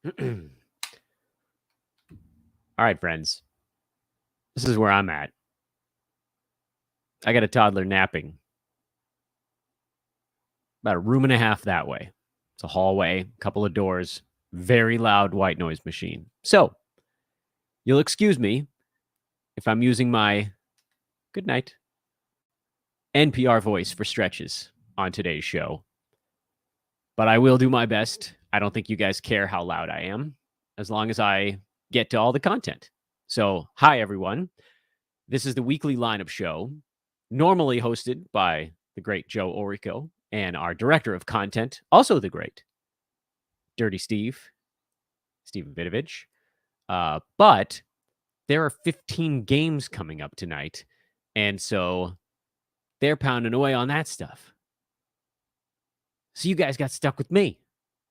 All right, friends. This is where I'm at. I got a toddler napping about a room and a half that way. It's a hallway, a couple of doors, very loud white noise machine. So, you'll excuse me if I'm using my good night NPR voice for stretches on today's show. But I will do my best. I don't think you guys care how loud I am as long as I get to all the content. So, hi, everyone. This is the weekly lineup show, normally hosted by the great Joe Orrico and our director of content, also the great Dirty Steven Vidovich. But there are 15 games coming up tonight, and so they're pounding away on that stuff. So you guys got stuck with me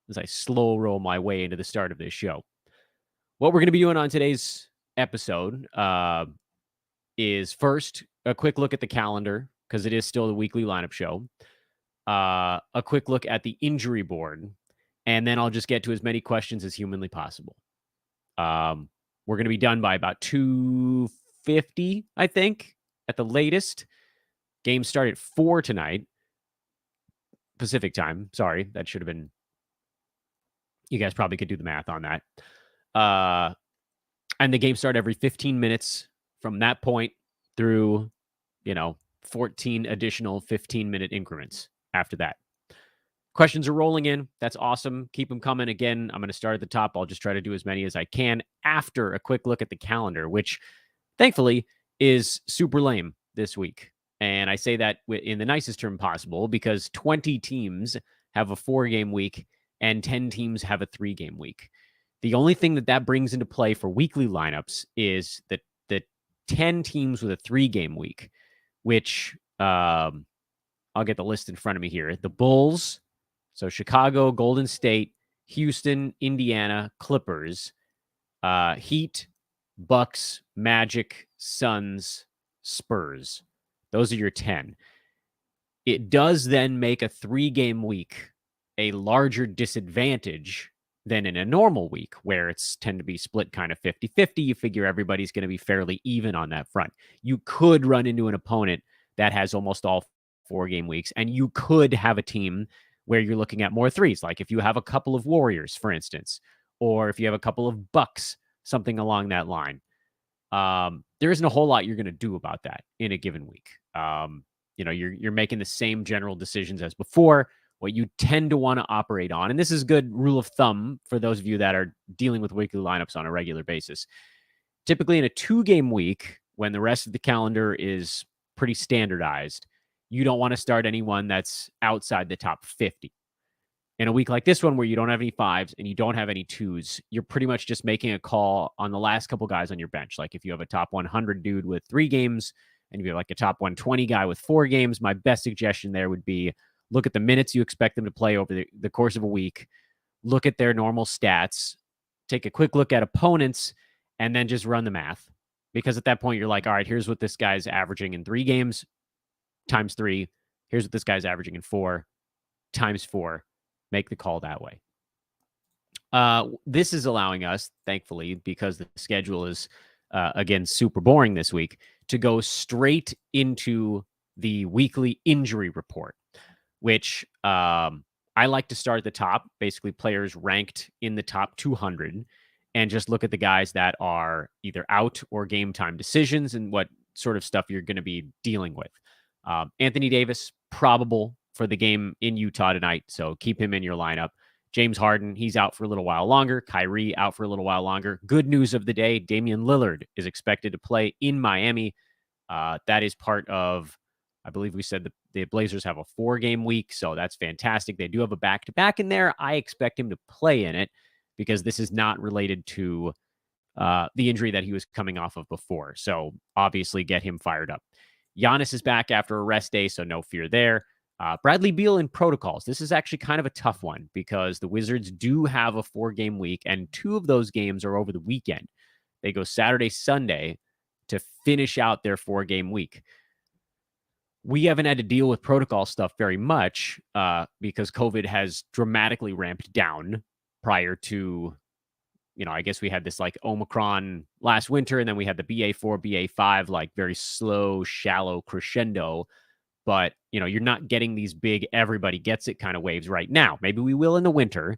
as I slow roll my way into the start of this show. What we're going to be doing on today's episode is first a quick look at the calendar, because it is still the weekly lineup show. A quick look at the injury board, and then I'll just get to as many questions as humanly possible. We're going to be done by about 2:50, I think, at the latest. Games start at 4 tonight, Pacific time. Sorry, that should have been... You guys probably could do the math on that. And the games start every 15 minutes from that point through, 14 additional 15-minute increments after that. Questions are rolling in. That's awesome. Keep them coming. Again, I'm going to start at the top. I'll just try to do as many as I can after a quick look at the calendar, which thankfully is super lame this week. And I say that in the nicest term possible, because 20 teams have a 4-game week and 10 teams have a 3-game week. The only thing that brings into play for weekly lineups is that the 10 teams with a 3-game week, which I'll get the list in front of me here. The Bulls, so Chicago, Golden State, Houston, Indiana, Clippers, Heat, Bucks, Magic, Suns, Spurs. Those are your 10. It does then make a 3-game week a larger disadvantage than in a normal week, where it's tend to be split kind of 50-50. You figure everybody's going to be fairly even on that front. You could run into an opponent that has almost all 4-game weeks, and you could have a team where you're looking at more threes, like if you have a couple of Warriors, for instance, or if you have a couple of Bucks, something along that line. There isn't a whole lot you're going to do about that in a given week. You're making the same general decisions as before. What you tend to want to operate on, and this is good rule of thumb for those of you that are dealing with weekly lineups on a regular basis. Typically in a 2-game week, when the rest of the calendar is pretty standardized, you don't want to start anyone that's outside the top 50. In a week like this one, where you don't have any 5s and you don't have any 2s, you're pretty much just making a call on the last couple guys on your bench. Like if you have a top 100 dude with 3 games and you have like a top 120 guy with 4 games, my best suggestion there would be look at the minutes you expect them to play over the course of a week, look at their normal stats, take a quick look at opponents, and then just run the math. Because at that point, you're like, all right, here's what this guy's averaging in 3 games times 3. Here's what this guy's averaging in 4 times 4. Make the call that way. This is allowing us, thankfully, because the schedule is, again, super boring this week, to go straight into the weekly injury report, which I like to start at the top, basically players ranked in the top 200, and just look at the guys that are either out or game time decisions and what sort of stuff you're going to be dealing with. Anthony Davis, probable for the game in Utah tonight, so keep him in your lineup. James Harden, he's out for a little while longer. Kyrie out for a little while longer. Good news of the day, Damian Lillard is expected to play in Miami. That is part of, I believe we said the Blazers have a 4-game week, so that's fantastic. They do have a back-to-back in there. I expect him to play in it because this is not related to the injury that he was coming off of before. So obviously get him fired up. Giannis is back after a rest day, so no fear there. Bradley Beal in protocols. This is actually kind of a tough one because the Wizards do have a 4-game week, and 2 of those games are over the weekend. They go Saturday, Sunday to finish out their 4-game week. We haven't had to deal with protocol stuff very much because COVID has dramatically ramped down prior to I guess we had this like Omicron last winter, and then we had the BA4, BA5, like very slow, shallow crescendo. But, you're not getting these big, everybody gets it kind of waves right now. Maybe we will in the winter,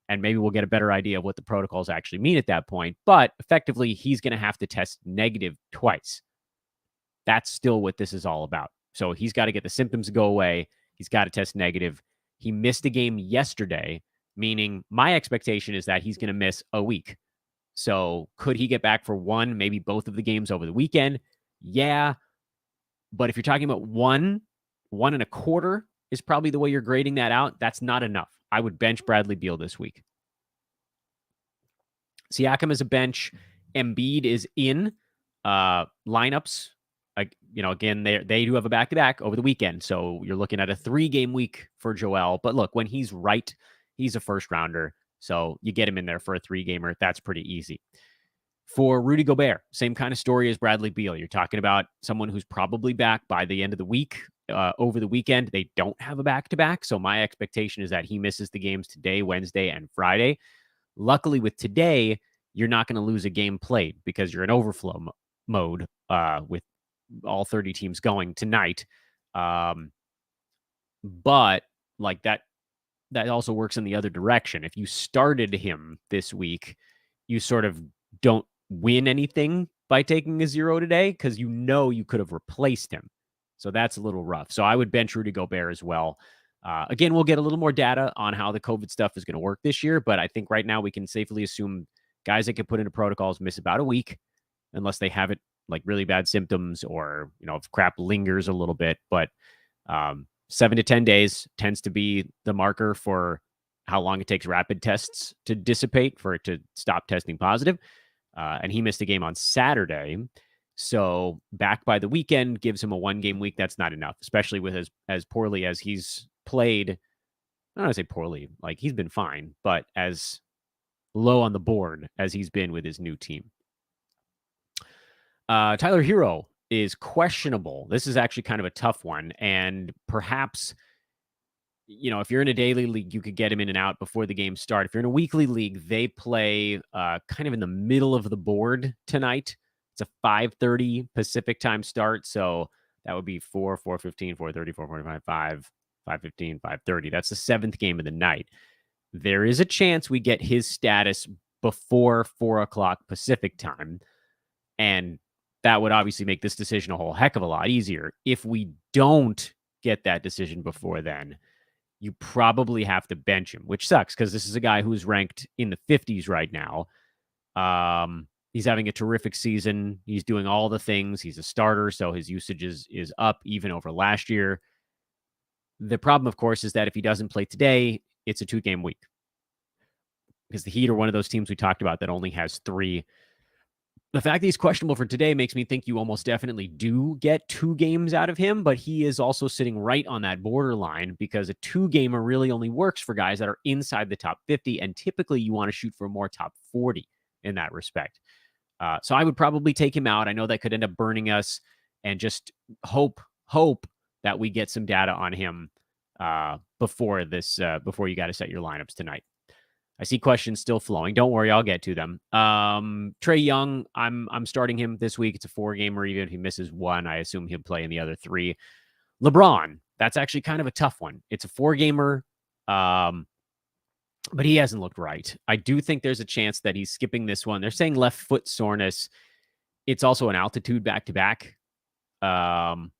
and maybe we'll get a better idea of what the protocols actually mean at that point. But effectively, he's going to have to test negative twice. That's still what this is all about. So he's got to get the symptoms to go away. He's got to test negative. He missed a game yesterday, meaning my expectation is that he's going to miss a week. So could he get back for one, maybe both of the games over the weekend? Yeah. But if you're talking about one and a quarter is probably the way you're grading that out, that's not enough. I would bench Bradley Beal this week. Siakam is a bench. Embiid is in lineups. Again, they do have a back-to-back over the weekend. So you're looking at a 3-game week for Joel. But look, when he's right, he's a first-rounder. So you get him in there for a 3-gamer. That's pretty easy. For Rudy Gobert, same kind of story as Bradley Beal. You're talking about someone who's probably back by the end of the week. Over the weekend, they don't have a back-to-back. So my expectation is that he misses the games today, Wednesday, and Friday. Luckily, with today, you're not going to lose a game played because you're in overflow mode with all 30 teams going tonight. But like that also works in the other direction. If you started him this week, you sort of don't win anything by taking a 0 today because you could have replaced him. So that's a little rough. So I would bench Rudy Gobert as well. Again, we'll get a little more data on how the COVID stuff is going to work this year, but I think right now we can safely assume guys that get put into protocols miss about a week unless they have it like really bad symptoms or, if crap lingers a little bit. But 7 to 10 days tends to be the marker for how long it takes rapid tests to dissipate for it to stop testing positive. And he missed a game on Saturday. So back by the weekend gives him a 1-game week. That's not enough, especially with as poorly as he's played. I don't want to say poorly, like he's been fine, but as low on the board as he's been with his new team. Tyler Hero is questionable. This is actually kind of a tough one. And perhaps, if you're in a daily league, you could get him in and out before the games start. If you're in a weekly league, they play kind of in the middle of the board tonight. It's a 5:30 Pacific time start. So that would be 4, 4:15, 4:30, 4:45, 5, 5:15, 5:30. That's the 7th game of the night. There is a chance we get his status before 4 o'clock Pacific time. And that would obviously make this decision a whole heck of a lot easier. If we don't get that decision before then, you probably have to bench him, which sucks because this is a guy who's ranked in the 50s right now. He's having a terrific season. He's doing all the things. He's a starter, so his usage is up even over last year. The problem, of course, is that if he doesn't play today, it's a 2-game week. Because the Heat are one of those teams we talked about that only has 3. The fact that he's questionable for today makes me think you almost definitely do get 2 games out of him, but he is also sitting right on that borderline because a 2-gamer really only works for guys that are inside the top 50, and typically you want to shoot for more top 40 in that respect. So I would probably take him out. I know that could end up burning us, and just hope that we get some data on him before you got to set your lineups tonight. I see questions still flowing. Don't worry, I'll get to them. Trae Young, I'm starting him this week. It's a 4-gamer. Even if he misses 1, I assume he'll play in the other 3. LeBron, that's actually kind of a tough one. It's a 4-gamer, but he hasn't looked right. I do think there's a chance that he's skipping this one. They're saying left foot soreness. It's also an altitude back-to-back. And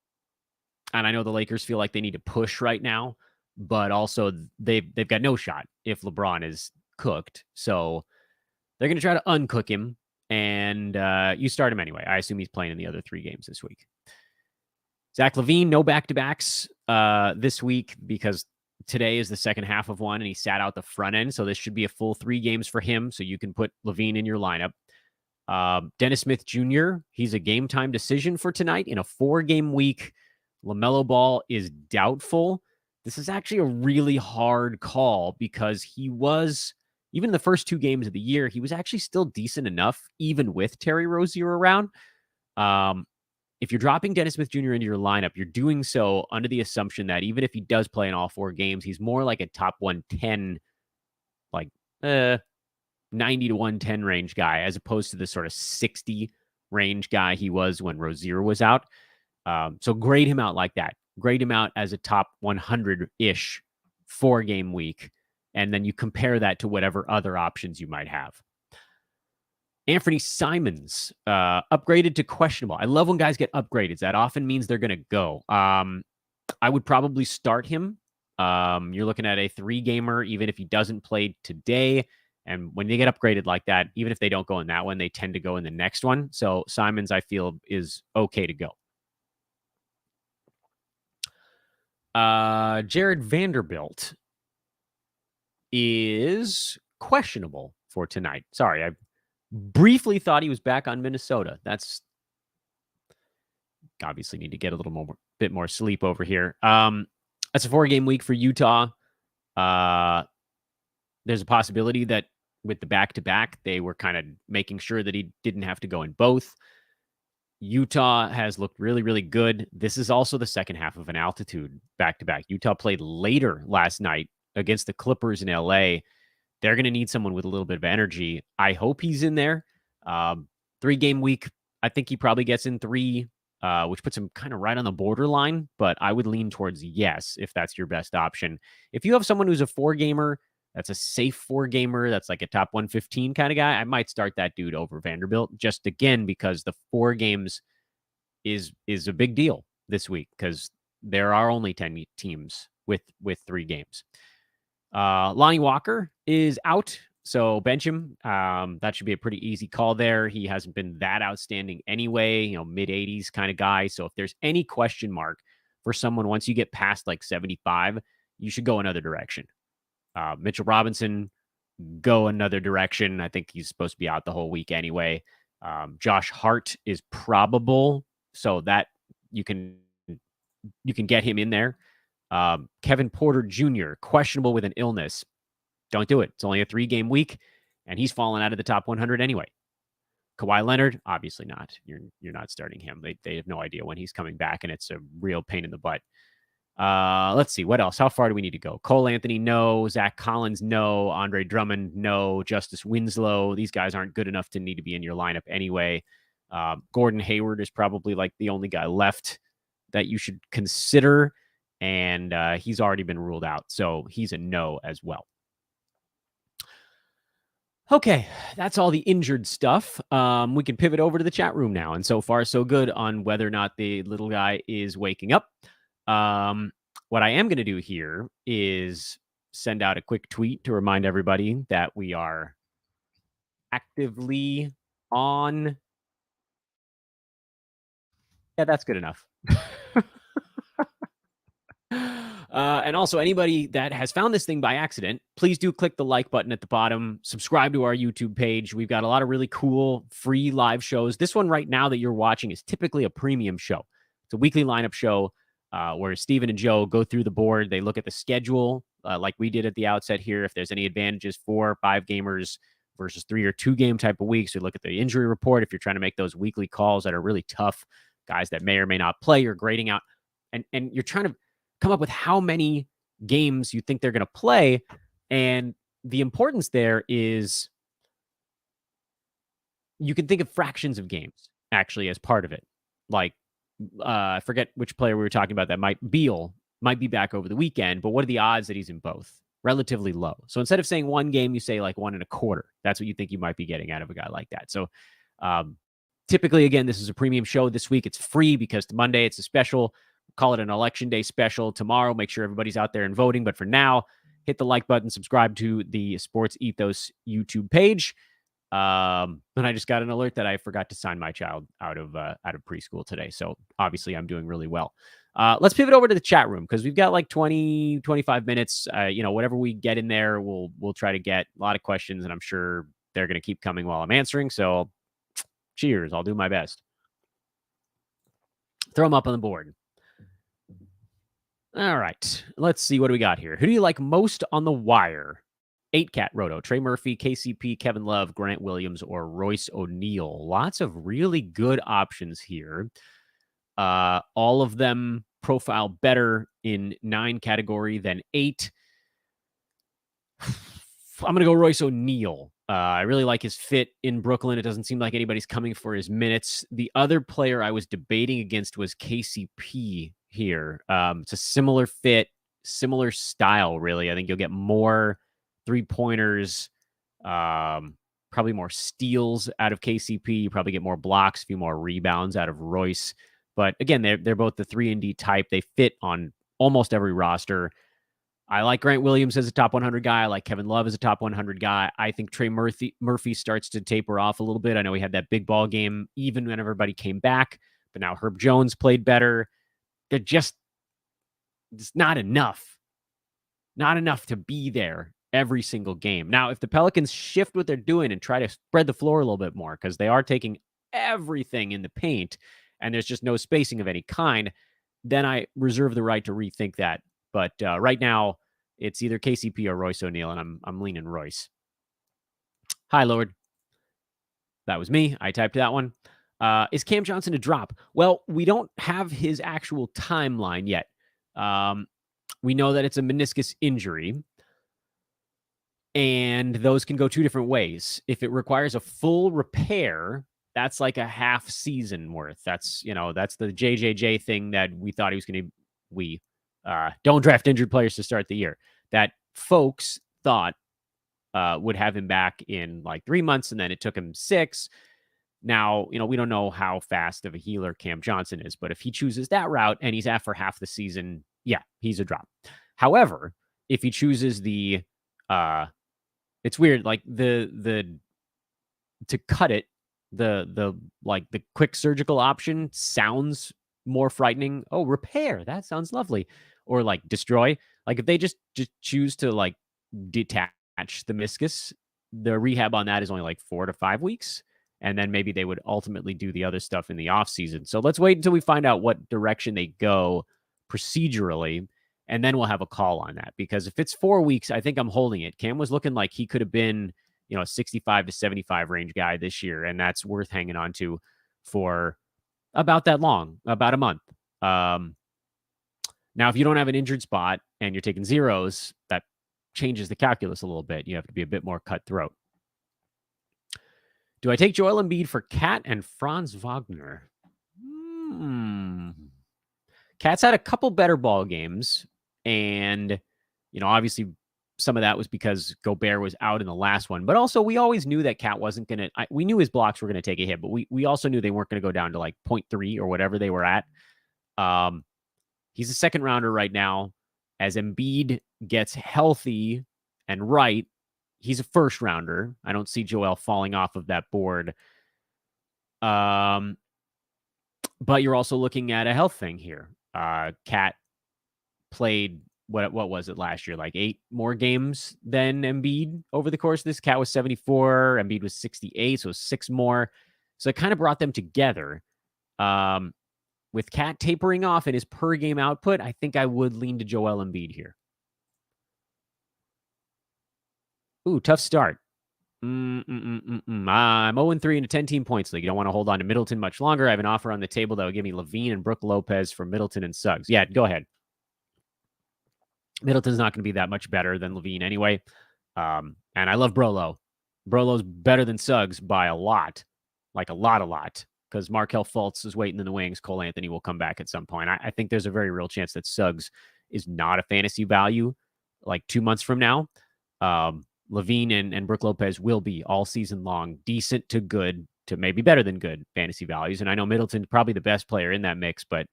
I know the Lakers feel like they need to push right now, but also they've got no shot if LeBron is cooked. So they're going to try to uncook him, and you start him anyway. I assume he's playing in the other 3 games this week. Zach LaVine, no back-to-backs this week because today is the second half of one, and he sat out the front end. So this should be a full 3 games for him. So you can put LaVine in your lineup. Dennis Smith Jr., he's a game time decision for tonight in a 4-game week. LaMelo Ball is doubtful. This is actually a really hard call because he was, even the first 2 games of the year, he was actually still decent enough, even with Terry Rozier around. If you're dropping Dennis Smith Jr. into your lineup, you're doing so under the assumption that even if he does play in all 4 games, he's more like a top 110, like 90 to 110 range guy, as opposed to the sort of 60 range guy he was when Rozier was out. So grade him out like that. Grade him out as a top 100-ish 4-game week. And then you compare that to whatever other options you might have. Anthony Simons, upgraded to questionable. I love when guys get upgraded. That often means they're going to go. I would probably start him. You're looking at a 3-gamer, even if he doesn't play today. And when they get upgraded like that, even if they don't go in that one, they tend to go in the next one. So Simons, I feel, is okay to go. Jared Vanderbilt is questionable for tonight. Sorry, I briefly thought he was back on Minnesota. That's obviously need to get a little bit more sleep over here. That's a 4-game week for Utah. There's a possibility that with the back-to-back, they were kind of making sure that he didn't have to go in both. Utah has looked really, really good. This is also the second half of an altitude back-to-back. Utah played later last night against the Clippers in LA. They're going to need someone with a little bit of energy. I hope he's in there. 3-game week, I think he probably gets in 3, which puts him kind of right on the borderline, but I would lean towards yes if that's your best option. If you have someone who's a 4-gamer, that's a safe 4-gamer, that's like a top 115 kind of guy, I might start that dude over Vanderbilt, just again because the 4 games is a big deal this week because there are only 10 teams with 3 games. Lonnie Walker is out, so bench him. That should be a pretty easy call there. He hasn't been that outstanding anyway, mid-80s kind of guy. So if there's any question mark for someone, once you get past like 75, you should go another direction. Mitchell Robinson, go another direction. I think he's supposed to be out the whole week anyway. Josh Hart is probable, so that you can get him in there. Kevin Porter Jr., questionable with an illness. Don't do it. It's only a 3-game week, and he's fallen out of the top 100 anyway. Kawhi Leonard, obviously not. You're not starting him. They have no idea when he's coming back, and it's a real pain in the butt. Let's see. What else? How far do we need to go? Cole Anthony, no. Zach Collins, no. Andre Drummond, no. Justice Winslow. These guys aren't good enough to need to be in your lineup anyway. Gordon Hayward is probably like the only guy left that you should consider, and he's already been ruled out, so he's a no as well. Okay, that's all the injured stuff. We can pivot over to the chat room now, and so far so good on whether or not the little guy is waking up. What I am going to do here is send out a quick tweet to remind everybody that we are actively on. Yeah, that's good enough. And also, anybody that has found this thing by accident, please do click the like button at the bottom. Subscribe to our YouTube page. We've got a lot of really cool free live shows. This one right now that you're watching is typically a premium show. It's a weekly lineup show where Steven and Joe go through the board. They look at the schedule like we did at the outset here. If there's any advantages for 5 gamers versus 3 or 2 game type of weeks, we look at the injury report. If you're trying to make those weekly calls that are really tough, guys that may or may not play, you're grading out, and you're trying to come up with how many games you think they're going to play. And the importance there is you can think of fractions of games actually as part of it. Like, I forget which player we were talking about that Beal might be back over the weekend, but what are the odds that he's in both? Relatively low. So instead of saying 1 game, you say like 1.25. That's what you think you might be getting out of a guy like that. So typically, again, this is a premium show. This week it's free because Monday it's a special. Call it an election day special. Tomorrow, make sure everybody's out there and voting. But for now, hit the like button, subscribe to the Sports Ethos YouTube page. And I just got an alert that I forgot to sign my child out of preschool today. So obviously I'm doing really well. Let's pivot over to the chat room because we've got like 20, 25 minutes. Whatever we get in there, we'll try to get a lot of questions, and I'm sure they're going to keep coming while I'm answering. So cheers. I'll do my best. Throw them up on the board. All right, let's see what do we got here. Who do you like most on the wire? 8-Cat Roto, Trey Murphy, KCP, Kevin Love, Grant Williams, or Royce O'Neal. Lots of really good options here. All of them profile better in 9 category than 8. I'm going to go Royce O'Neal. I really like his fit in Brooklyn. It doesn't seem like anybody's coming for his minutes. The other player I was debating against was KCP here. It's a similar fit, similar style, really. I think you'll get more three-pointers, probably more steals out of KCP. You probably get more blocks, a few more rebounds out of Royce. But again, they're both the 3-and-D type. They fit on almost every roster. I like Grant Williams as a top 100 guy. I like Kevin Love as a top 100 guy. I think Trey Murphy starts to taper off a little bit. I know he had that big ball game even when everybody came back, but now Herb Jones played better. They're just it's not enough. Not enough to be there every single game. Now, if the Pelicans shift what they're doing and try to spread the floor a little bit more, because they are taking everything in the paint and there's just no spacing of any kind, then I reserve the right to rethink that. But right now, it's either KCP or Royce O'Neal, and I'm leaning Royce. Hi, Lord. That was me. I typed that one. Is Cam Johnson a drop? Well, we don't have his actual timeline yet. We know that it's a meniscus injury, and those can go two different ways. If it requires a full repair, that's like a half season worth. That's the JJJ thing that we thought he was going to. Don't draft injured players to start the year. That folks thought would have him back in like 3 months, and then it took him 6. Now, we don't know how fast of a healer Cam Johnson is, but if he chooses that route and he's out for half the season, yeah, he's a drop. However, if he chooses the it's weird, like the to cut it, the quick surgical option sounds more frightening. Oh, repair, that sounds lovely. Or like destroy. Like if they just choose to like detach the meniscus, the rehab on that is only like 4 to 5 weeks. And then maybe they would ultimately do the other stuff in the off season. So let's wait until we find out what direction they go procedurally. And then we'll have a call on that. Because if it's 4 weeks, I think I'm holding it. Cam was looking like he could have been, a 65 to 75 range guy this year. And that's worth hanging on to for about that long, about a month. Now, if you don't have an injured spot and you're taking zeros, that changes the calculus a little bit. You have to be a bit more cutthroat. Do I take Joel Embiid for Cat and Franz Wagner? Cat's had a couple better ball games, and obviously some of that was because Gobert was out in the last one. But also, we always knew that Cat wasn't going to. We knew his blocks were going to take a hit, but we also knew they weren't going to go down to like 0.3 or whatever they were at. He's a second rounder right now. As Embiid gets healthy and right, he's a first rounder. I don't see Joel falling off of that board. But you're also looking at a health thing here. Cat played, what was it last year? Like 8 more games than Embiid over the course of this. Cat was 74. Embiid was 68. So 6 more. So it kind of brought them together. With Cat tapering off in his per game output, I think I would lean to Joel Embiid here. Ooh, tough start. I'm 0-3 in a 10-team points league. You don't want to hold on to Middleton much longer. I have an offer on the table that will give me Levine and Brook Lopez for Middleton and Suggs. Yeah, go ahead. Middleton's not going to be that much better than Levine anyway. And I love Brolo. Brolo's better than Suggs by a lot. Like a lot. Because Markelle Fultz is waiting in the wings. Cole Anthony will come back at some point. I think there's a very real chance that Suggs is not a fantasy value like 2 months from now. Levine and Brook Lopez will be all season long decent to good to maybe better than good fantasy values. And I know Middleton's probably the best player in that mix, but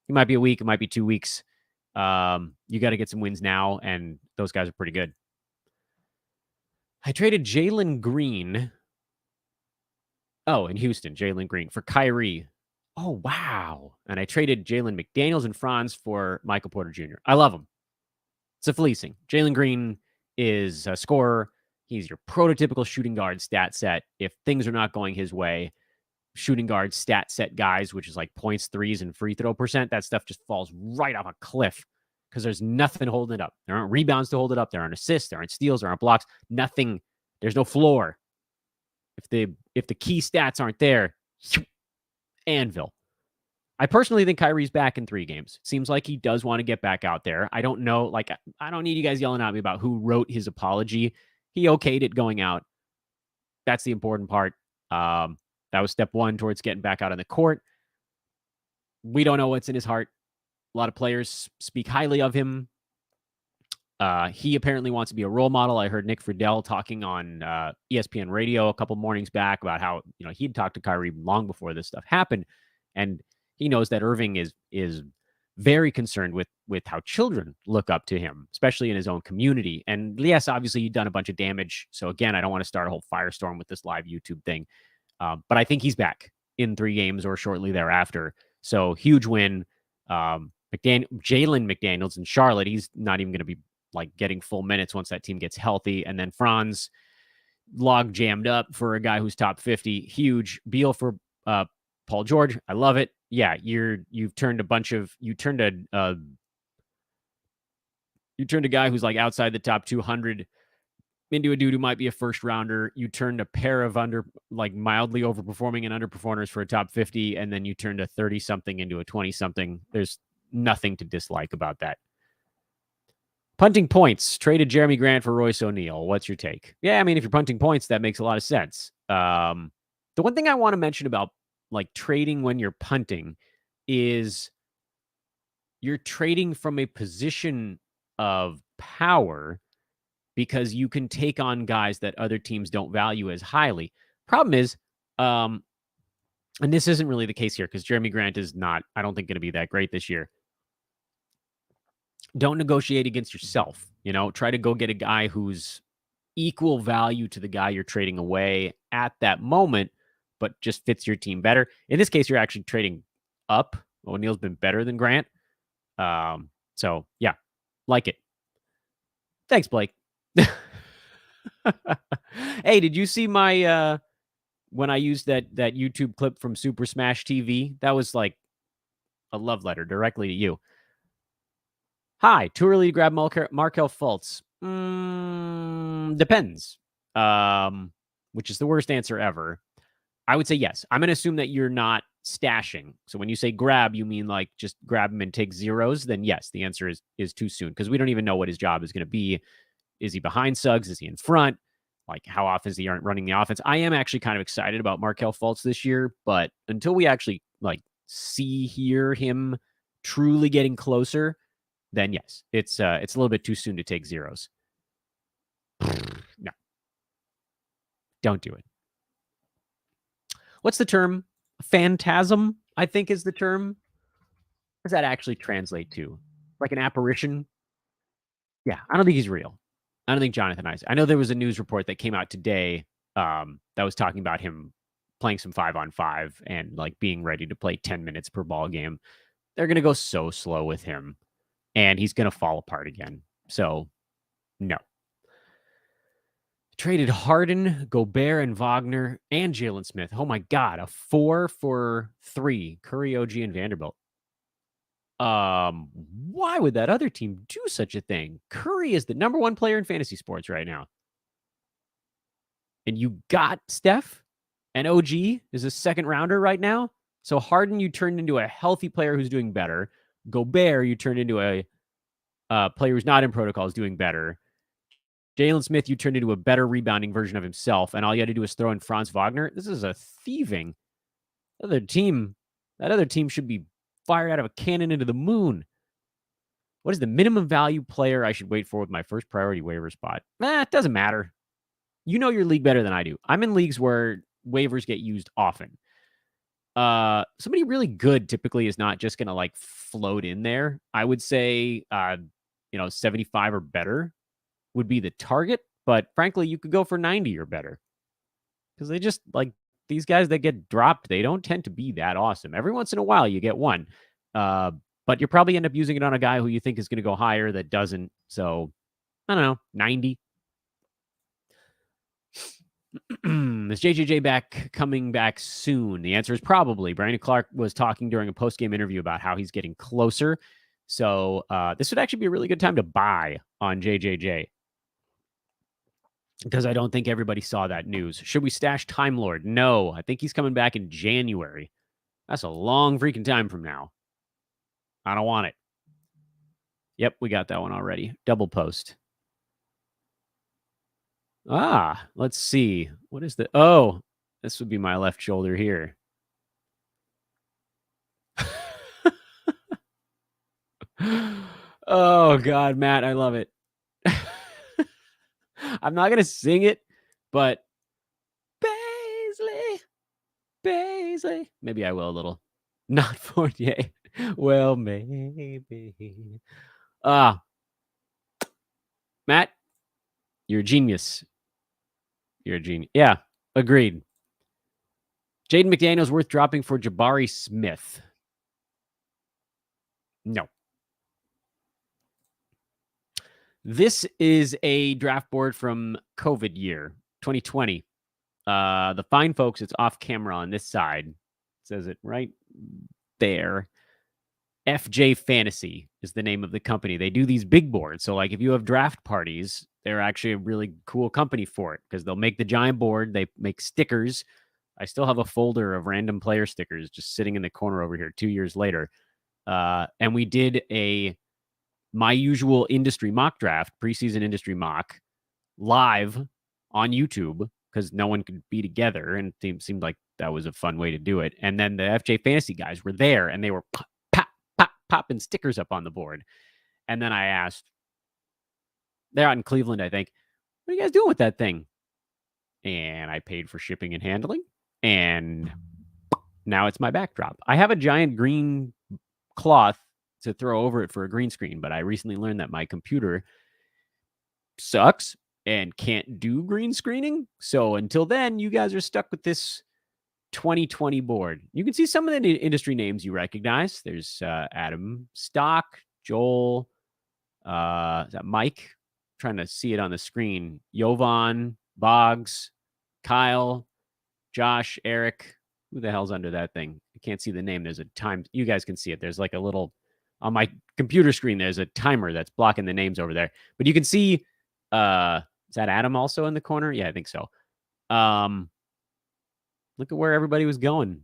it might be a week. It might be 2 weeks. You got to get some wins now, and those guys are pretty good. I traded Jalen Green. Oh, in Houston, Jalen Green for Kyrie. Oh, wow. And I traded Jalen McDaniels and Franz for Michael Porter Jr. I love him. It's a fleecing. Jalen Green is a scorer. He's your prototypical shooting guard stat set. If things are not going his way, shooting guard stat set guys, which is like points, threes, and free throw percent, that stuff just falls right off a cliff because there's nothing holding it up. There aren't rebounds to hold it up. There aren't assists. There aren't steals. There aren't blocks. Nothing. There's no floor. If the key stats aren't there, anvil. I personally think Kyrie's back in 3 games. Seems like he does want to get back out there. I don't know. Like, I don't need you guys yelling at me about who wrote his apology. He okayed it going out. That's the important part. That was step one towards getting back out on the court. We don't know what's in his heart. A lot of players speak highly of him. He apparently wants to be a role model. I heard Nick Friedel talking on ESPN radio a couple mornings back about how he'd talked to Kyrie long before this stuff happened, and he knows that Irving is very concerned with how children look up to him, especially in his own community. And yes, obviously you've done a bunch of damage. So again, I don't want to start a whole firestorm with this live YouTube thing, but I think he's back in 3 games or shortly thereafter. So huge win. Jalen McDaniels in Charlotte, he's not even going to be getting full minutes once that team gets healthy. And then Franz log jammed up for a guy who's top 50. Huge. Beal for Paul George. I love it. Yeah, you've turned a guy who's outside the top 200 into a dude who might be a first rounder. You turned a pair of mildly overperforming and underperformers for a top 50, and then you turned a 30 something into a 20 something. There's nothing to dislike about that. Punting points, traded Jeremy Grant for Royce O'Neal. What's your take? Yeah, I mean, if you're punting points, that makes a lot of sense. The one thing I want to mention about trading when you're punting is you're trading from a position of power because you can take on guys that other teams don't value as highly. Problem is, and this isn't really the case here because Jeremy Grant is not, I don't think, going to be that great this year. Don't negotiate against yourself. Try to go get a guy who's equal value to the guy you're trading away at that moment, but just fits your team better. In this case, you're actually trading up. O'Neal's been better than Grant. So yeah, like it. Thanks, Blake. Hey, did you see my when I used that YouTube clip from Super Smash TV? That was like a love letter directly to you. Hi, too early to grab Markelle Fultz. Depends. Which is the worst answer ever. I would say yes. I'm going to assume that you're not stashing. So when you say grab, you mean just grab him and take zeros? Then yes, the answer is too soon because we don't even know what his job is going to be. Is he behind Suggs? Is he in front? How often is he running the offense? I am actually kind of excited about Markelle Fultz this year, but until we actually hear him truly getting closer, then yes, it's a little bit too soon to take zeros. No. Don't do it. What's the term? Phantasm, I think, is the term. What does that actually translate to? Like an apparition? Yeah, I don't think he's real. I don't think Jonathan Isaac. I know there was a news report that came out today that was talking about him playing some 5-on-5 and being ready to play 10 minutes per ball game. They're going to go so slow with him, and he's going to fall apart again. So, no. Traded Harden, Gobert, and Wagner, and Jalen Smith. Oh my God, a 4 for 3. Curry, OG, and Vanderbilt. Why would that other team do such a thing? Curry is the number 1 player in fantasy sports right now. And you got Steph, and OG is a second rounder right now. So Harden, you turned into a healthy player who's doing better. Gobert, you turned into a player who's not in protocol is doing better. Jalen Smith, you turned into a better rebounding version of himself, and all you had to do is throw in Franz Wagner. This is a thieving. That other team should be fired out of a cannon into the moon. What is the minimum value player I should wait for with my first priority waiver spot? It doesn't matter. You know your league better than I do. I'm in leagues where waivers get used often. Somebody really good typically is not just going to float in there. I would say, 75 or better would be the target, but frankly, you could go for 90 or better because they just these guys that get dropped, they don't tend to be that awesome. Every once in a while, you get one, but you probably end up using it on a guy who you think is going to go higher that doesn't. So I don't know, 90. Is JJJ coming back soon? The answer is probably. Brandon Clark was talking during a post-game interview about how he's getting closer. So this would actually be a really good time to buy on JJJ because I don't think everybody saw that news. Should we stash Time Lord? No, I think he's coming back in January. That's a long freaking time from now. I don't want it. Yep, we got that one already. Double post. Let's see. What is the... Oh, this would be my left shoulder here. Oh, God, Matt, I love it. I'm not going to sing it, but Paisley. Maybe I will a little. Not Fournier. Well, maybe. Matt, you're a genius. You're a genius. Yeah, agreed. Jaden McDaniels worth dropping for Jabari Smith. No. This is a draft board from COVID year, 2020. The fine folks, it's off camera on this side. It says it right there. FJ Fantasy is the name of the company. They do these big boards. So, like, if you have draft parties, they're actually a really cool company for it because they'll make the giant board. They make stickers. I still have a folder of random player stickers just sitting in the corner over here 2 years later. And we did a My Usual Industry mock draft, preseason industry mock, live on YouTube because no one could be together. And it seemed like that was a fun way to do it. And then the FJ Fantasy guys were there and they were popping stickers up on the board. And then I asked, they're out in Cleveland, I think, what are you guys doing with that thing? And I paid for shipping and handling. And now it's my backdrop. I have a giant green cloth to throw over it for a green screen, but I recently learned that my computer sucks and can't do green screening. So until then, you guys are stuck with this 2020 board. You can see some of the industry names you recognize. There's Adam Stock, Joel, is that Mike? I'm trying to see it on the screen. Jovan, Boggs, Kyle, Josh, Eric. Who the hell's under that thing? I can't see the name. There's a time. You guys can see it. There's like a little, on my computer screen, there's a timer that's blocking the names over there. But you can see, is that Adam also in the corner? Yeah, I think so. Look at where everybody was going.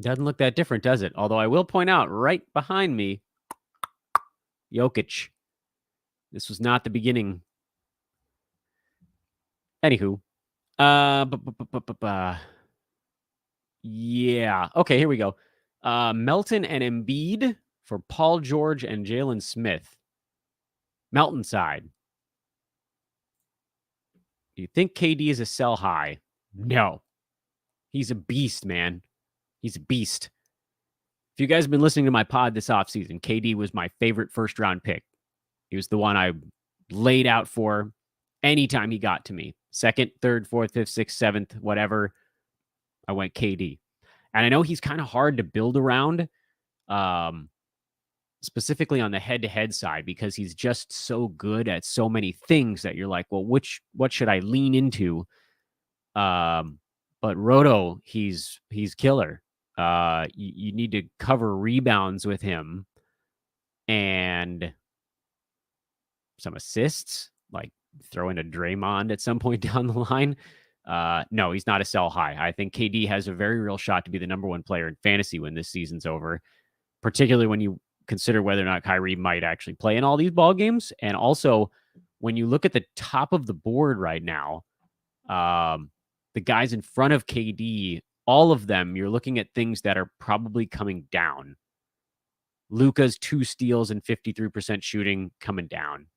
Doesn't look that different, does it? Although I will point out right behind me, Jokic. This was not the beginning. Anywho. Yeah. Okay, here we go. Melton and Embiid for Paul George and Jalen Smith. Melton side. Do you think KD is a sell high? No. He's a beast, man. He's a beast. If you guys have been listening to my pod this offseason, KD was my favorite first-round pick. He was the one I laid out for anytime he got to me. Second, third, fourth, fifth, sixth, seventh, whatever. I went KD. And I know he's kind of hard to build around, specifically on the head-to-head side, because he's just so good at so many things that you're like, well, what should I lean into? But Roto, he's killer. You need to cover rebounds with him and some assists, like throw in a Draymond at some point down the line. No, he's not a sell high. I think KD has a very real shot to be the number one player in fantasy when this season's over, particularly when you consider whether or not Kyrie might actually play in all these ball games. And also, when you look at the top of the board right now, the guys in front of KD, all of them, you're looking at things that are probably coming down. Luka's 2 steals and 53% shooting coming down.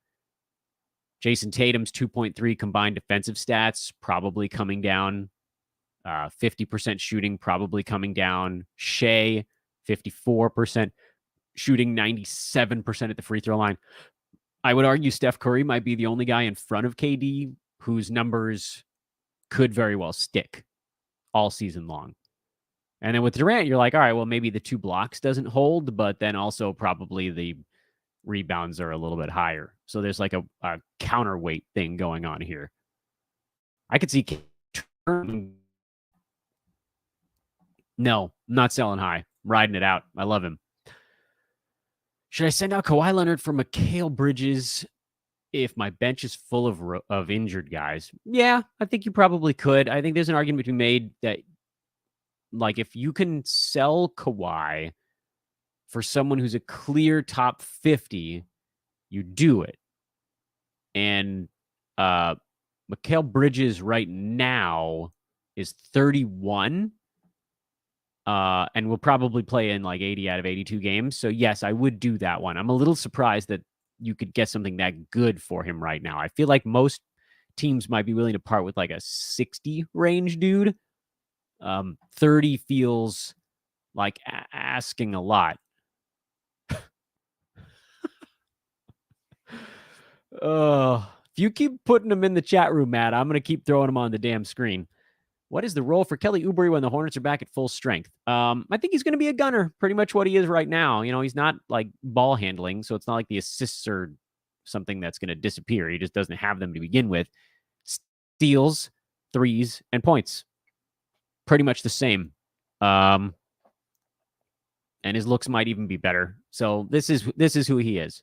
Jason Tatum's 2.3 combined defensive stats probably coming down. 50% shooting probably coming down. Shea, 54% shooting, 97% at the free throw line. I would argue Steph Curry might be the only guy in front of KD whose numbers could very well stick all season long. And then with Durant, you're like, all right, well, maybe the 2 blocks doesn't hold, but then also probably the rebounds are a little bit higher. So there's like a counterweight thing going on here. I could see. No, I'm not selling high. I'm riding it out. I love him. Should I send out Kawhi Leonard for Mikal Bridges if my bench is full of injured guys? Yeah, I think you probably could. I think there's an argument to be made that, like, if you can sell Kawhi for someone who's a clear top 50, you do it. And Mikal Bridges right now is 31. And will probably play in like 80 out of 82 games. So yes, I would do that one. I'm a little surprised that you could get something that good for him right now. I feel like most teams might be willing to part with like a 60 range dude. 30 feels like asking a lot. If you keep putting them in the chat room, Matt, I'm going to keep throwing them on the damn screen. What is the role for Kelly Oubre when the Hornets are back at full strength? I think he's going to be a gunner, pretty much what he is right now. You know, he's not like ball handling, so it's not like the assists are something that's going to disappear. He just doesn't have them to begin with. Steals, threes, and points. Pretty much the same. And his looks might even be better. So this is who he is.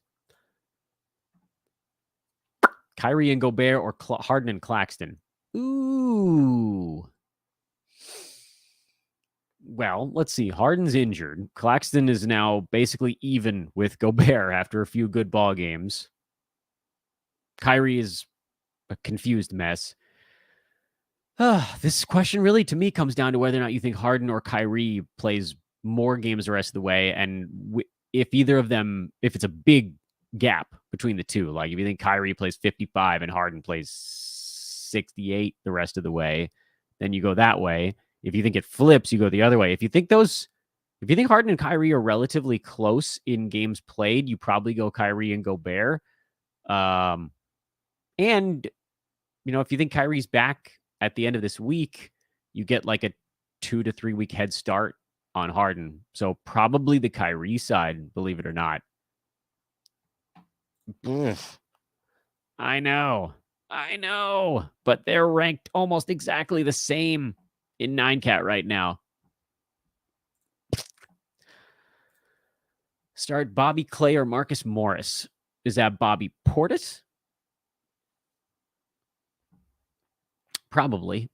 Kyrie and Gobert or Harden and Claxton? Ooh. Well, let's see. Harden's injured. Claxton is now basically even with Gobert after a few good ball games. Kyrie is a confused mess. This question really, to me, comes down to whether or not you think Harden or Kyrie plays more games the rest of the way. And if either of them, if it's a big gap between the two, like if you think Kyrie plays 55 and Harden plays 68 the rest of the way, then you go that way. If you think it flips, you go the other way. If you think Harden and Kyrie are relatively close in games played, you probably go Kyrie and Gobert. And, you know, if you think Kyrie's back at the end of this week, you get like a 2 to 3 week head start on Harden. So probably the Kyrie side, believe it or not. Ugh. I know. But they're ranked almost exactly the same in 9-cat right now. Start Bobby Clay or Marcus Morris. Is that Bobby Portis? Probably.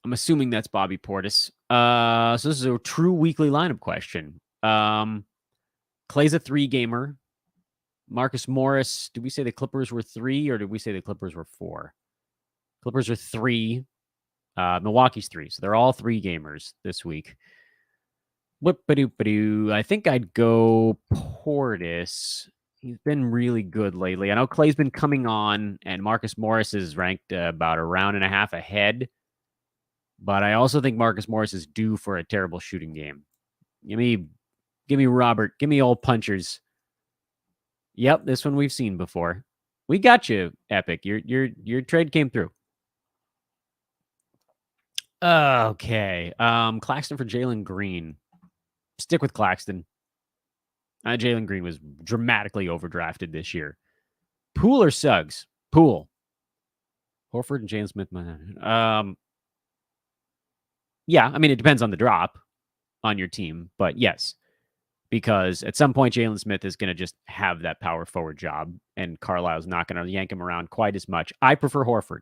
I'm assuming that's Bobby Portis. So this is a true weekly lineup question. Clay's a 3-gamer. Marcus Morris, did we say the Clippers were 3 or did we say the Clippers were 4? Clippers are 3. Milwaukee's 3. So they're all 3-gamers this week. I think I'd go Portis. He's been really good lately. I know Clay's been coming on, and Marcus Morris is ranked about a round and a half ahead. But I also think Marcus Morris is due for a terrible shooting game. Give me Robert. Give me old punchers. Yep, this one we've seen before. We got you, Epic. Your trade came through. Okay. Claxton for Jalen Green. Stick with Claxton. Jalen Green was dramatically overdrafted this year. Poole or Suggs? Poole. Horford and Jalen Smith. Yeah, I mean, it depends on the drop on your team, but yes, because at some point, Jalen Smith is going to just have that power forward job, and Carlisle's not going to yank him around quite as much. I prefer Horford.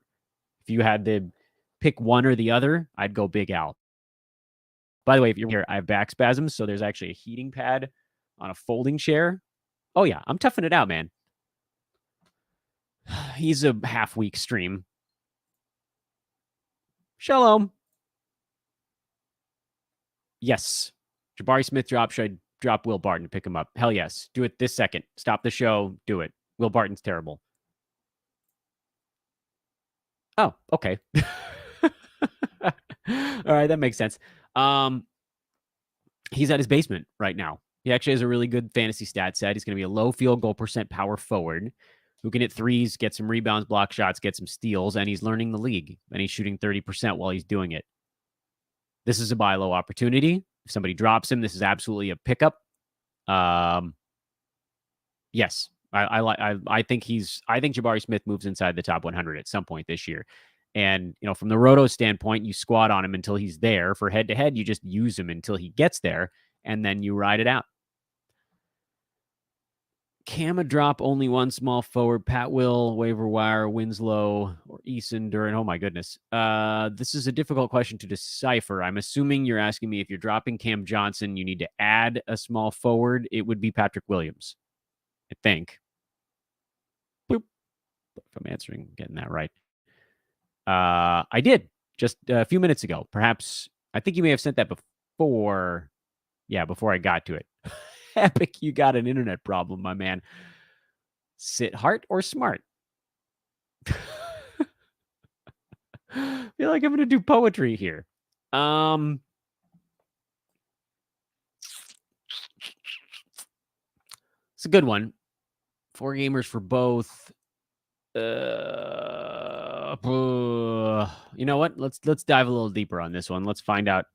If you had to pick one or the other, I'd go Big Al. By the way, if you're here, I have back spasms, so there's actually a heating pad on a folding chair. Oh, yeah, I'm toughing it out, man. He's a half-week stream. Shalom. Yes. Jabari Smith drop. Should I drop Will Barton to pick him up? Hell yes. Do it this second. Stop the show. Do it. Will Barton's terrible. Oh, okay. All right, that makes sense. He's at his basement right now. He actually has a really good fantasy stat set. He's going to be a low field goal percent power forward who can hit threes, get some rebounds, block shots, get some steals, and he's learning the league, and he's shooting 30% while he's doing it. This is a buy low opportunity. If somebody drops him, this is absolutely a pickup. Yes, I think Jabari Smith moves inside the top 100 at some point this year. And, you know, from the Roto standpoint, you squat on him until he's there. For head-to-head, you just use him until he gets there, and then you ride it out. Cam drop only one small forward. Pat Will, waiver wire, Winslow, or Eason Duran. Oh, my goodness. This is a difficult question to decipher. I'm assuming you're asking me if you're dropping Cam Johnson, you need to add a small forward. It would be Patrick Williams, I think. Boop. If I'm getting that right. I did just a few minutes ago. Perhaps I think you may have sent that before. Yeah, before I got to it. Epic, you got an internet problem, my man. Sit heart or smart? I feel like I'm gonna do poetry here. It's a good one. 4 gamers for both. You know what? Let's dive a little deeper on this one. Let's find out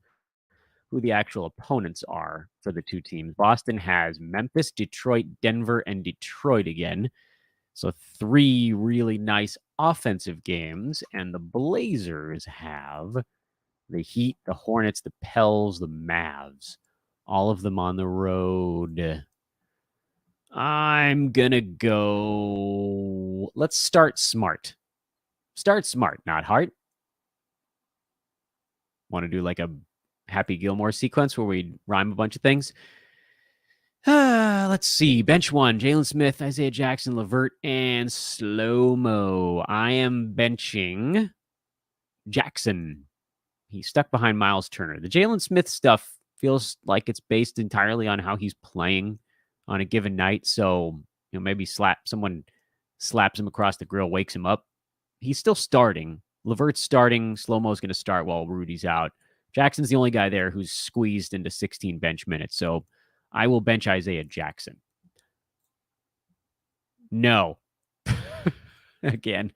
who the actual opponents are for the two teams. Boston has Memphis, Detroit, Denver, and Detroit again. So 3 really nice offensive games. And the Blazers have the Heat, the Hornets, the Pels, the Mavs. All of them on the road. I'm going to go. Let's start smart. Start smart, not hard. Want to do like a Happy Gilmore sequence where we rhyme a bunch of things? Let's see. Bench 1, Jalen Smith, Isaiah Jackson, LeVert, and Slow-Mo. I am benching Jackson. He's stuck behind Miles Turner. The Jalen Smith stuff feels like it's based entirely on how he's playing on a given night. So, maybe someone slaps him across the grill, wakes him up. He's still starting. LeVert's starting. Slow-Mo's going to start while Rudy's out. Jackson's the only guy there who's squeezed into 16 bench minutes. So I will bench Isaiah Jackson. No. Again.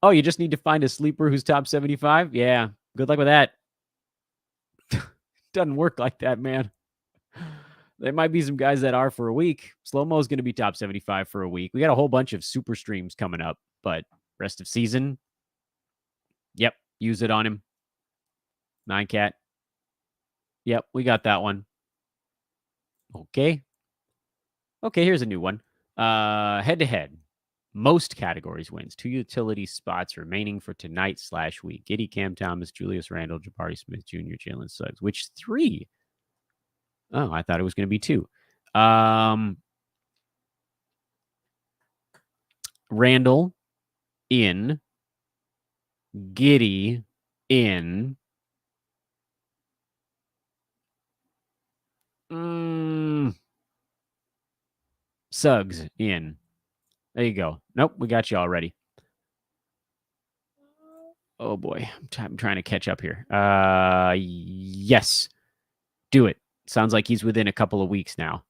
Oh, you just need to find a sleeper who's top 75? Yeah. Good luck with that. Doesn't work like that, man. There might be some guys that are for a week. Slow-Mo's going to be top 75 for a week. We got a whole bunch of super streams coming up, but rest of season, yep, use it on him. 9-cat. Yep, we got that one. Okay. Okay, here's a new one. Head-to-head. Most categories wins. 2 utility spots remaining for tonight/week. Giddy, Cam Thomas, Julius Randle, Jabari Smith Jr., Jalen Suggs. Which 3? Oh, I thought it was going to be 2. Randle in. Giddy in. Suggs in. There you go. Nope, we got you already. Oh boy, I'm trying to catch up here. Yes, do it. Sounds like he's within a couple of weeks now.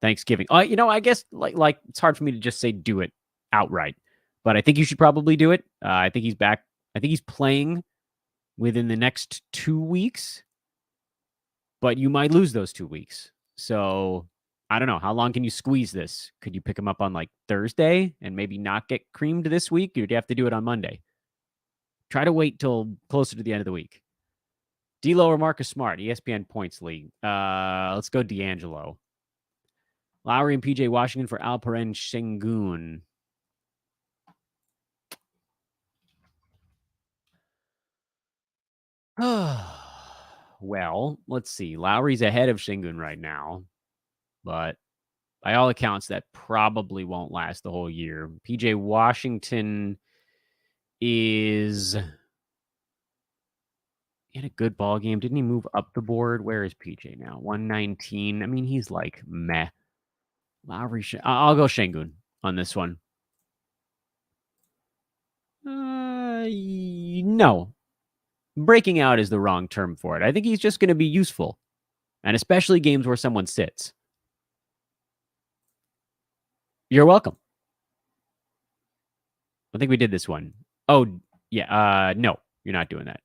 Thanksgiving. I guess like it's hard for me to just say do it outright, but I think you should probably do it. I think he's back. I think he's playing within the next 2 weeks, but you might lose those 2 weeks. So I don't know. How long can you squeeze this? Could you pick him up on like Thursday and maybe not get creamed this week? Or do you have to do it on Monday? Try to wait till closer to the end of the week. D'Lo or Marcus Smart, ESPN Points League. Let's go D'Angelo. Lowry and PJ Washington for Alperen Şengün. Well, let's see. Lowry's ahead of Şengün right now, but by all accounts, that probably won't last the whole year. PJ Washington is in a good ball game. Didn't he move up the board? Where is PJ now? 119. I mean, he's like meh. Lowry, I'll go Şengün on this one. No. Breaking out is the wrong term for it. I think he's just going to be useful, and especially games where someone sits. You're welcome. I think we did this one. Oh, yeah. No, you're not doing that.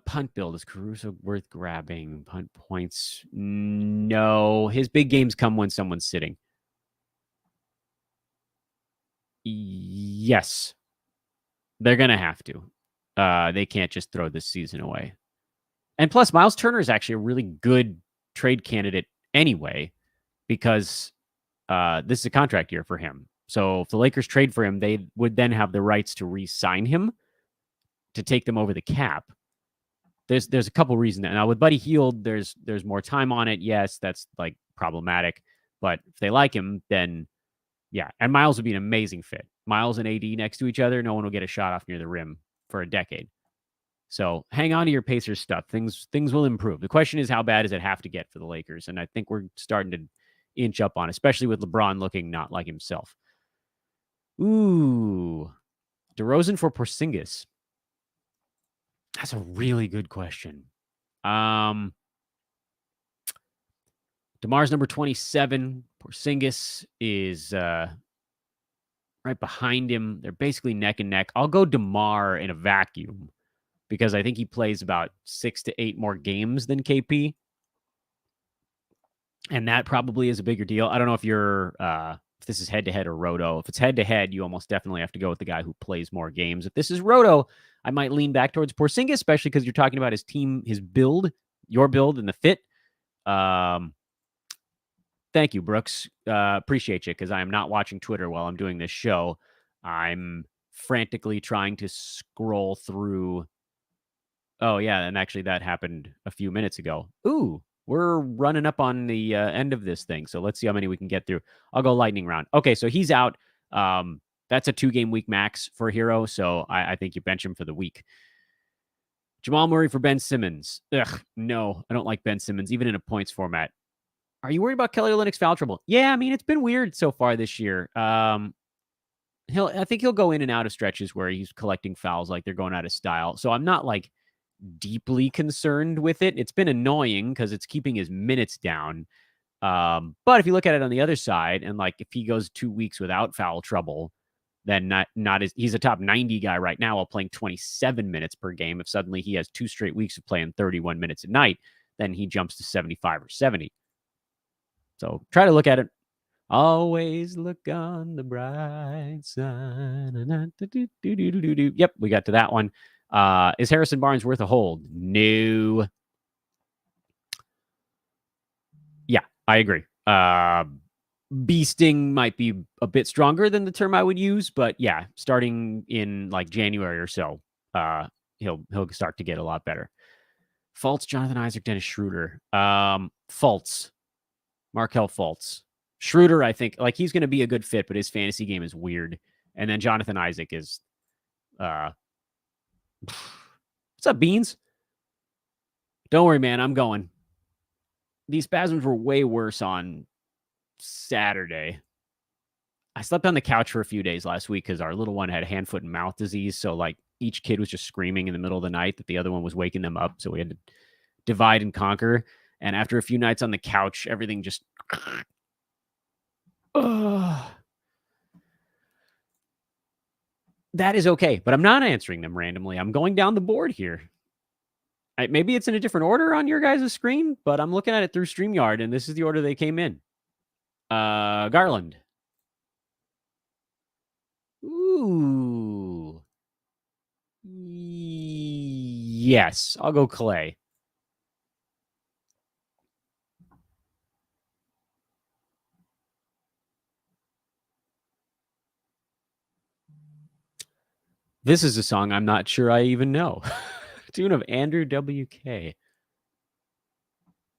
Punt build. Is Caruso worth grabbing? Punt points. No. His big games come when someone's sitting. Yes. They're going to have to. They can't just throw this season away. And plus, Miles Turner is actually a really good trade candidate anyway, because this is a contract year for him. So if the Lakers trade for him, they would then have the rights to re-sign him to take them over the cap. There's a couple reasons. Now with Buddy Hield, there's more time on it. Yes, that's like problematic. But if they like him, then Yeah, and Miles would be an amazing fit. Miles and AD next to each other, no one will get a shot off near the rim for a decade. So hang on to your Pacers stuff. Things will improve. The question is, how bad does it have to get for the Lakers? And I think we're starting to inch up on, especially with LeBron looking not like himself. Ooh, DeRozan for Porzingis. That's a really good question. DeMar's number 27. Porzingis is right behind him. They're basically neck and neck. I'll go DeMar in a vacuum because I think he plays about 6 to 8 more games than KP. And that probably is a bigger deal. I don't know if you're if this is head-to-head or roto. If it's head-to-head, you almost definitely have to go with the guy who plays more games. If this is roto, I might lean back towards Porzingis, especially because you're talking about his team, his build, your build, and the fit. Thank you, Brooks. Appreciate you, because I am not watching Twitter while I'm doing this show. I'm frantically trying to scroll through. Oh, yeah, and actually that happened a few minutes ago. Ooh, we're running up on the end of this thing, so let's see how many we can get through. I'll go lightning round. Okay, so he's out. That's a 2-game week max for Hero, so I think you bench him for the week. Jamal Murray for Ben Simmons. Ugh, no, I don't like Ben Simmons, even in a points format. Are you worried about Kelly Olynyk's foul trouble? Yeah, I mean, it's been weird so far this year. I think he'll go in and out of stretches where he's collecting fouls like they're going out of style. So I'm not like deeply concerned with it. It's been annoying because it's keeping his minutes down. But if you look at it on the other side, and like if he goes 2 weeks without foul trouble, then he's a top 90 guy right now while playing 27 minutes per game. If suddenly he has 2 straight weeks of playing 31 minutes a night, then he jumps to 75 or 70. So try to look at it. Always look on the bright side. Yep, we got to that one. Is Harrison Barnes worth a hold? No. Yeah, I agree. Beasting might be a bit stronger than the term I would use, but yeah, starting in like January or so, he'll start to get a lot better. Fultz, Jonathan Isaac, Dennis Schroeder. Fultz. Markelle Fultz. Schroeder, I think, like he's going to be a good fit, but his fantasy game is weird. And then Jonathan Isaac is, what's up, Beans? Don't worry, man. I'm going. These spasms were way worse on Saturday. I slept on the couch for a few days last week because our little one had hand, foot, and mouth disease. So like each kid was just screaming in the middle of the night that the other one was waking them up. So we had to divide and conquer. And after a few nights on the couch, everything just... That is okay, but I'm not answering them randomly. I'm going down the board here. Maybe it's in a different order on your guys' screen, but I'm looking at it through StreamYard, and this is the order they came in. Garland. Ooh. Yes, I'll go Clay. This is a song I'm not sure I even know. Tune of Andrew WK.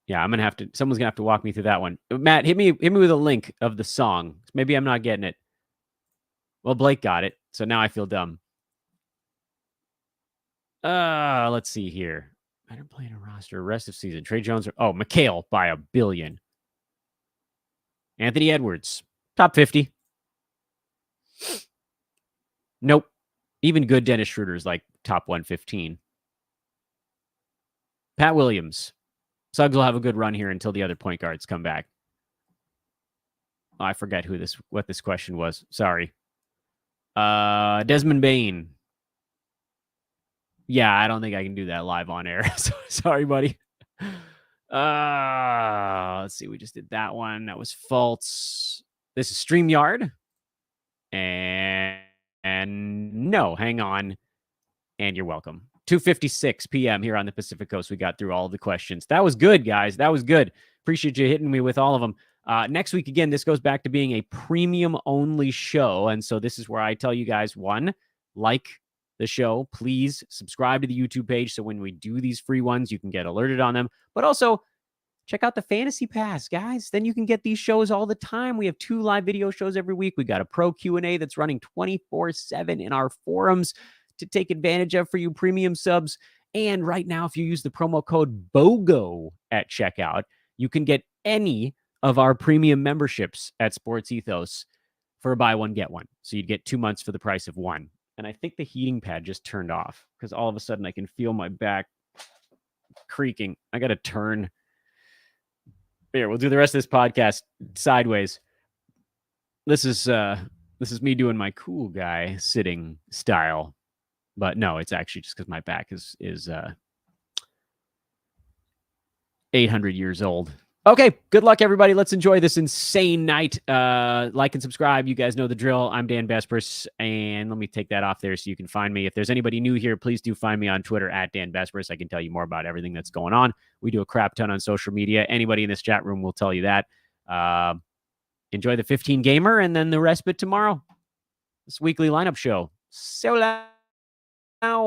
Yeah, I'm gonna have to. Someone's gonna have to walk me through that one. Matt, hit me with a link of the song. Maybe I'm not getting it. Well, Blake got it, so now I feel dumb. Let's see here. I don't play in a roster. Rest of season. Trey Jones. McHale by a billion. Anthony Edwards, top 50. Nope. Even good Dennis Schroeder is like top 115. Pat Williams. Suggs will have a good run here until the other point guards come back. Oh, I forget what this question was. Sorry. Desmond Bane. Yeah, I don't think I can do that live on air. Sorry, buddy. Let's see. We just did that one. That was Fultz. This is StreamYard. And no, hang on. And you're welcome. 2:56 p.m. here on the Pacific Coast. We got through all of the questions. That was good, guys. That was good. Appreciate you hitting me with all of them. Next week, again, this goes back to being a premium-only show. And so this is where I tell you guys, one, like the show. Please subscribe to the YouTube page so when we do these free ones, you can get alerted on them. But also, check out the Fantasy Pass, guys. Then you can get these shows all the time. We have 2 live video shows every week. We got a pro Q&A that's running 24/7 in our forums to take advantage of for you premium subs. And right now, if you use the promo code BOGO at checkout, you can get any of our premium memberships at SportsEthos for a buy one, get one. So you'd get 2 months for the price of one. And I think the heating pad just turned off because all of a sudden I can feel my back creaking. I got to turn. Here, we'll do the rest of this podcast sideways. This is me doing my cool guy sitting style. But no, it's actually just because my back is 800 years old. Okay, good luck, everybody. Let's enjoy this insane night. Like and subscribe. You guys know the drill. I'm Dan Besbris, and let me take that off there so you can find me. If there's anybody new here, please do find me on Twitter at Dan Besbris. I can tell you more about everything that's going on. We do a crap ton on social media. Anybody in this chat room will tell you that. Enjoy the 15 gamer, and then the respite tomorrow. This weekly lineup show. So loud.